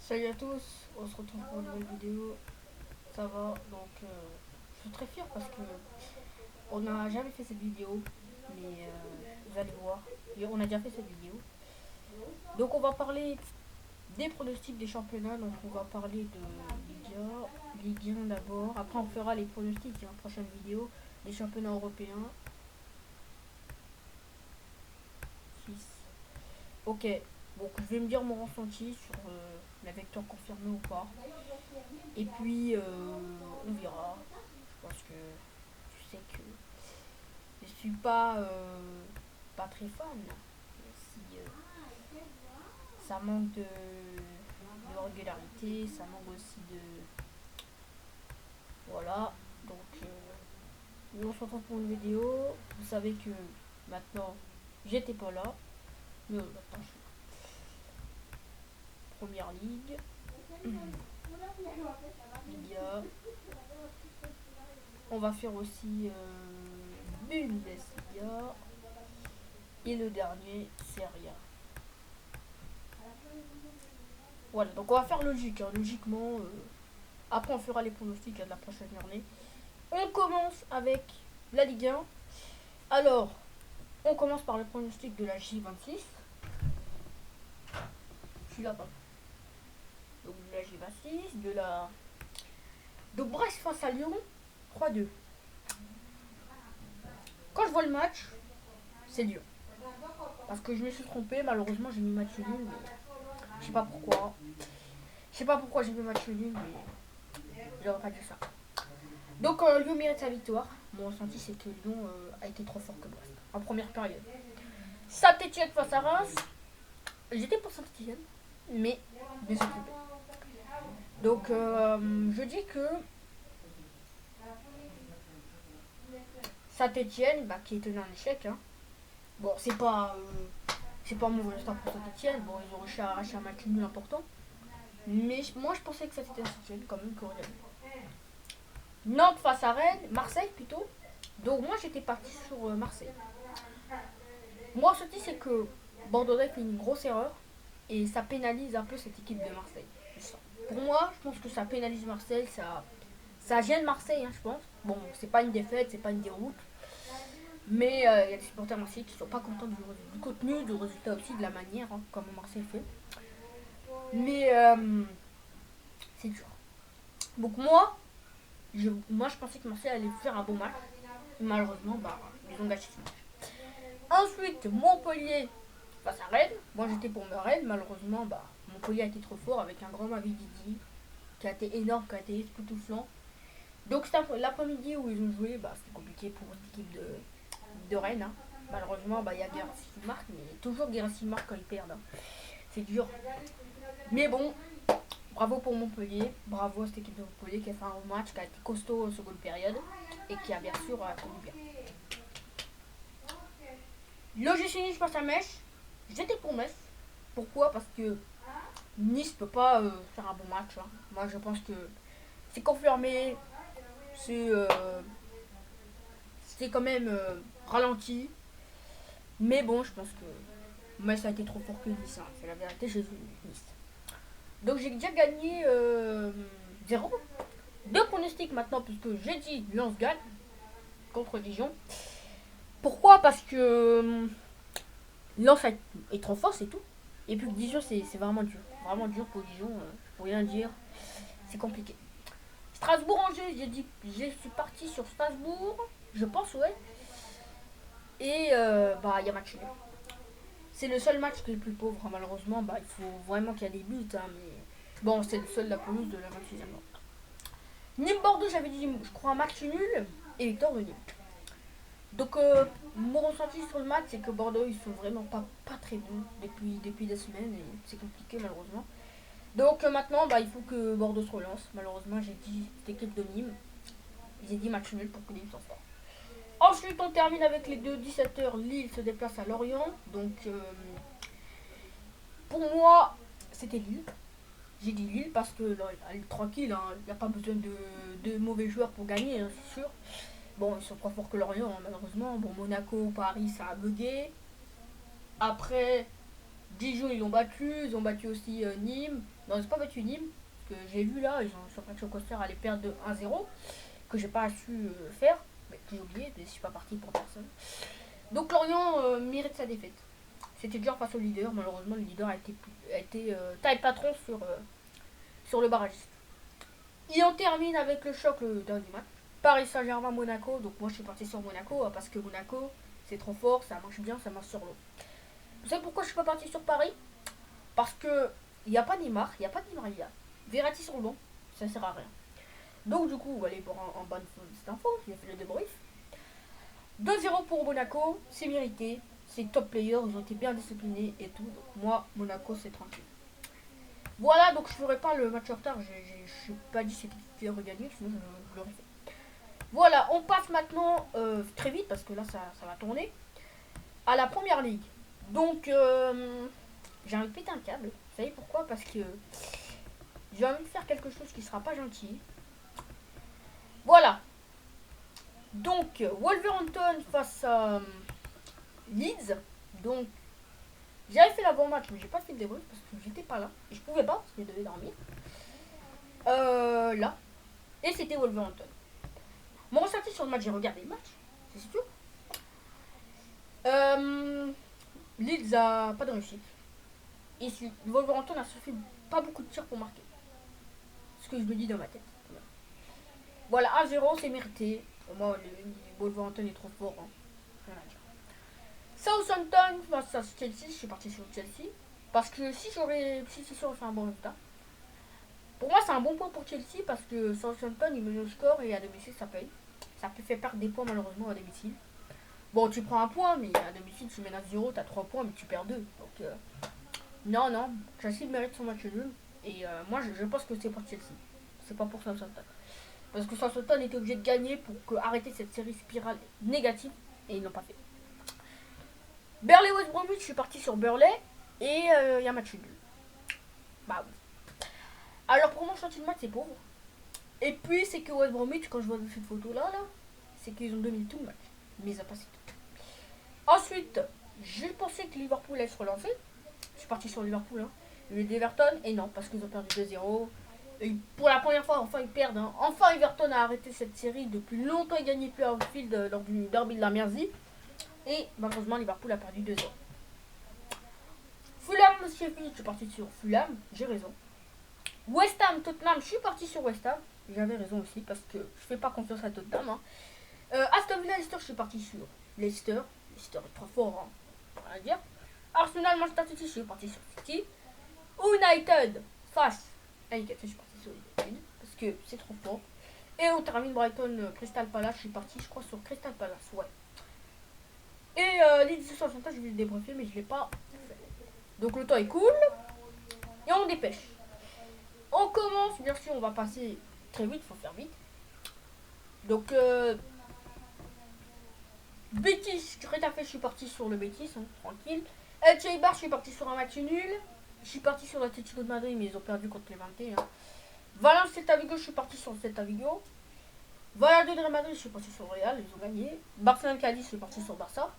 Salut à tous, on se retrouve pour une nouvelle vidéo. Ça va, donc je suis très fier parce que on n'a jamais fait cette vidéo, mais vous allez voir, et on a déjà fait cette vidéo. Donc on va parler des pronostics des championnats. Donc on va parler de Ligue 1 d'abord. Après on fera les pronostics dans la prochaine vidéo des championnats européens. 6. Ok, donc je vais me dire mon ressenti sur la victoire confirmée ou pas. Et puis on verra. Je pense que tu sais que je suis pas très fan. Si ça manque de régularité, ça manque aussi de voilà. Donc on se retrouve pour une vidéo. Vous savez que maintenant j'étais pas là, mais maintenant je suis première ligue, Liga. On va faire aussi Bundesliga et le dernier Serie A. Voilà, donc on va faire logique, hein. Logiquement. Après, on fera les pronostics de la prochaine journée. On commence avec la Ligue 1. Alors, on commence par le pronostic de la J26. Je suis là-bas. Donc, de la J26, de Brest face à Lyon, 3-2. Quand je vois le match, c'est Lyon. Parce que je me suis trompé, malheureusement, j'ai mis match nul. Mais je sais pas pourquoi. Je sais pas pourquoi j'ai mis match nul, mais j'aurais pas dit ça. Donc, Lyon mérite sa victoire. Mon ressenti, c'est que Lyon a été trop fort que Brest en première période. Saint-Etienne face à Reims. J'étais pour Saint-Etienne, mais je me suis trompé. Donc, je dis que Saint-Etienne, qui est tenu en échec, hein. Bon, c'est pas mon résultat pour Saint-Etienne. Bon, ils ont réussi à arracher un match nul important. Mais moi, je pensais que c'était Saint-Etienne quand même qu'aurait gagné. Nantes face à Rennes, Marseille plutôt. Donc, moi, j'étais parti sur Marseille. Moi, ce qui c'est que Bordeaux fait une grosse erreur et ça pénalise un peu cette équipe de Marseille. Pour moi, je pense que ça pénalise Marseille, ça gêne Marseille, hein, je pense. Bon, c'est pas une défaite, c'est pas une déroute. Mais il y a des supporters Marseille qui sont pas contents du contenu, du résultat aussi, de la manière, hein, comment Marseille fait. Mais c'est dur. Donc moi, je pensais que Marseille allait faire un bon match. Malheureusement, ils ont gâché ce match. Ensuite, Montpellier face à Rennes. Moi, j'étais pour Rennes. Malheureusement, Montpellier a été trop fort avec un grand Mavidi qui a été énorme, qui a été époustouflant. Donc, c'était l'après-midi où ils ont joué. C'était compliqué pour l'équipe de Rennes, hein. Malheureusement, il y a Guérassi qui marque, mais toujours Guérassi marque quand ils perdent, hein. C'est dur. Mais bon, bravo pour Montpellier. Bravo à cette équipe de Montpellier qui a fait un bon match, qui a été costaud en seconde période et qui a bien sûr connu bien. L'OGC Nice passe à Metz. J'étais pour Metz. Pourquoi? Parce que Nice peut pas faire un bon match, hein. Moi, je pense que c'est confirmé. C'est quand même ralenti. Mais bon, je pense que Metz a été trop fort que Nice, hein. C'est la vérité, j'ai vu Nice. Donc j'ai déjà gagné 0. Deux pronostics maintenant, puisque j'ai dit Lens gagne contre Dijon. Pourquoi? Parce que Lens est trop fort, c'est tout. Et puis Dijon, c'est vraiment dur. Vraiment dur pour Dijon, pour rien dire. C'est compliqué. Strasbourg-Angers, je suis parti sur Strasbourg, je pense, ouais. Et il y a match nul. C'est le seul match qui est le plus pauvre, hein. Malheureusement. Il faut vraiment qu'il y ait des buts, hein, mais bon, c'est le seul de la pelouse de la 26e. Nîmes-Bordeaux, j'avais dit, je crois, un match nul et victoire de Nîmes. Donc, mon ressenti sur le match, c'est que Bordeaux, ils sont vraiment pas très bons depuis des semaines et c'est compliqué, malheureusement. Donc, maintenant, il faut que Bordeaux se relance. Malheureusement, j'ai dit cette équipe de Nîmes. J'ai dit match nul pour que Nîmes s'en sorte. Ensuite, on termine avec les deux 17h. Lille se déplace à Lorient. Donc, pour moi, c'était Lille. J'ai dit Lille parce que là, elle est tranquille, hein. Il n'y a pas besoin de mauvais joueurs pour gagner, hein, c'est sûr. Bon, ils sont pas forts que Lorient, hein, malheureusement. Bon, Monaco, Paris, ça a bugué. Après, Dijon, ils l'ont battu. Ils ont battu aussi Nîmes. Non, ils n'ont pas battu Nîmes. Parce que j'ai vu là, ils ont sur Pacho Coster aller perdre de 1-0. Que j'ai pas su faire. Mais que j'ai oublié, mais je suis pas parti pour personne. Donc Lorient mérite sa défaite. C'était dur face au leader. Malheureusement, le leader a été taille patron sur le barragiste. Et on termine avec le choc le dernier match. Paris Saint-Germain-Monaco. Donc moi je suis parti sur Monaco parce que Monaco c'est trop fort, ça marche bien, ça marche sur l'eau. Vous savez pourquoi je suis pas parti sur Paris? Parce que il n'y a pas Neymar, il n'y a pas de Neymar, il y a Verratti sur le banc, ça sert à rien. Donc du coup, on va aller voir en bas de cette info, j'ai fait le débrief. 2-0 pour Monaco, c'est mérité, c'est top player, ils ont été bien disciplinés et tout. Donc moi, Monaco c'est tranquille. Voilà, donc je ferai pas le match en retard, je suis pas dit c'était qui regagner, sinon je l'aurais fait. Voilà, on passe maintenant très vite parce que là ça va tourner à la première ligue. Donc j'ai envie de péter un câble. Vous savez pourquoi? Parce que j'ai envie de faire quelque chose qui sera pas gentil. Voilà. Donc Wolverhampton face à Leeds. Donc j'avais fait l'avant-match mais j'ai pas fait le débrief parce que j'étais pas là. Et je pouvais pas parce que je devais dormir. Là. Et c'était Wolverhampton. Mon ressenti sur le match, j'ai regardé le match. C'est sûr. Leeds a pas de réussite. Et Wolverhampton a fait pas beaucoup de tirs pour marquer. Ce que je me dis dans ma tête. Voilà, 1-0, c'est mérité. Pour moi, le Wolverhampton est trop fort. Hein. Rien à dire. Southampton face à Chelsea, je suis parti sur Chelsea. Parce que si j'aurais fait un bon résultat. Pour moi, c'est un bon point pour Chelsea parce que Southampton, il met le score et à domicile, ça paye. Ça peut faire perdre des points malheureusement à domicile. Bon, tu prends un point, mais à domicile, tu mènes à 0, t'as 3 points, mais tu perds 2. Donc, non, Chelsea mérite son match nul. Et moi, je pense que c'est pour Chelsea. C'est pas pour Southampton. Parce que Southampton était obligé de gagner pour arrêter cette série spirale négative. Et ils n'ont pas fait. Burnley West Bromwich, je suis parti sur Burnley. Et il y a un match nul. Bah oui. Alors pour moi, chantier de match, c'est pauvre. Et puis, c'est que West Bromwich, quand je vois cette photo-là, c'est qu'ils ont dominé tout le match. Mais ils ont passé tout. Ensuite, je pensais que Liverpool allait se relancer. Je suis parti sur Liverpool. Hein. Le d'Everton. Et non, parce qu'ils ont perdu 2-0. Et pour la première fois, enfin, ils perdent. Hein. Enfin, Everton a arrêté cette série. Depuis longtemps, ils gagnaient plus à Anfield lors du derby de la Mersey. Et malheureusement, Liverpool a perdu 2-0. Fulham, Sheffield, je suis parti sur Fulham. J'ai raison. West Ham, Tottenham, je suis parti sur West Ham. J'avais raison aussi parce que je fais pas confiance à Tottenham. Hein. Aston Villa, Leicester, je suis parti sur Leicester. Leicester est trop fort, hein. Rien à dire. Arsenal, Manchester City, je suis parti sur City. United, face à United, je suis parti sur United parce que c'est trop fort. Et on termine Brighton, Crystal Palace, je suis parti, je crois, sur Crystal Palace, ouais. Et Leeds 60, je vais le débriefer, mais je l'ai pas fait. Donc le temps est cool. Et on dépêche. On commence, bien sûr, on va passer très vite, il faut faire vite. Donc, Betis, Retafe, je suis parti sur le Betis, hein, tranquille. El Cheibar, je suis parti sur un match nul. Je suis parti sur l'Atlético de Madrid, mais ils ont perdu contre les 21. Hein. Valence, Celta Vigo, je suis parti sur Celta Vigo. Valladolid, Real Madrid, je suis parti sur le Real, ils ont gagné. Barcelone, Cadiz, je suis parti sur Barça.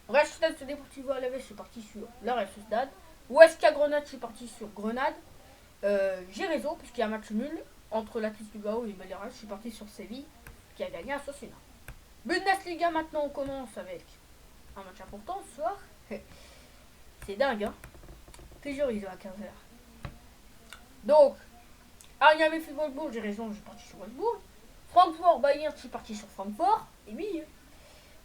Real Sociedad, Deportivo Alavés, je suis parti sur la Real Sociedad. Huesca, Grenade, je suis parti sur Grenade. J'ai raison, puisqu'il y a un match nul entre l'Athletic Bilbao et Baleares. Je suis parti sur Séville, qui a gagné à Sociedad. Bundesliga, maintenant on commence avec un match important ce soir. C'est dingue, hein. Toujours ils ont à 15h. Donc, Ariane Wolfsburg, j'ai raison, je suis parti sur Wolfsburg. Francfort, Bayern, je suis parti sur Francfort. Et oui.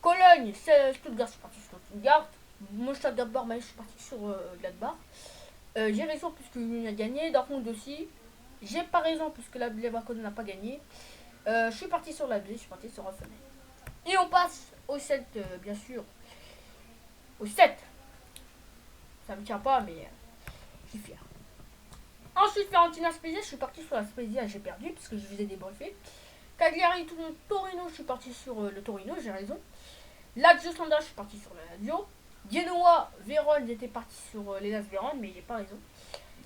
Cologne, Stuttgart, je suis parti sur Stuttgart. Mönchengladbach, je suis parti sur Gladbach. J'ai raison puisque l'Union a gagné. Dortmund aussi. J'ai pas raison puisque la Leverkusen n'a pas gagné. Je suis parti sur la B, je suis parti sur Hoffenheim. Et on passe au 7, bien sûr. Au 7. Ça me tient pas, mais je suis fier. Ensuite, Fiorentina Spezia, je suis parti sur la Spezia, j'ai perdu parce que je faisais des briefés. Cagliari, Torino, je suis parti sur le Torino, j'ai raison. Lazio Sanda, je suis parti sur le Lazio. Genoa, Vérone, j'étais parti sur les Las Vérone, mais j'ai pas raison.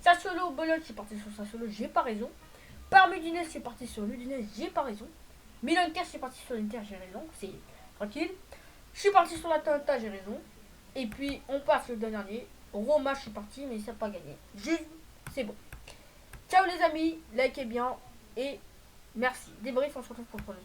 Sassuolo, Bologne, je suis parti sur Sassuolo, j'ai pas raison. Parme Udinese, je suis parti sur l'Udinese, j'ai pas raison. Milan-Inter, je suis parti sur l'Inter, j'ai raison, c'est tranquille. Je suis parti sur l'Atalanta, j'ai raison. Et puis, on passe le dernier. Roma, je suis parti, mais ça n'a pas gagné. Juve, c'est bon. Ciao les amis, likez bien et merci. Débrief, on se retrouve pour le prochain.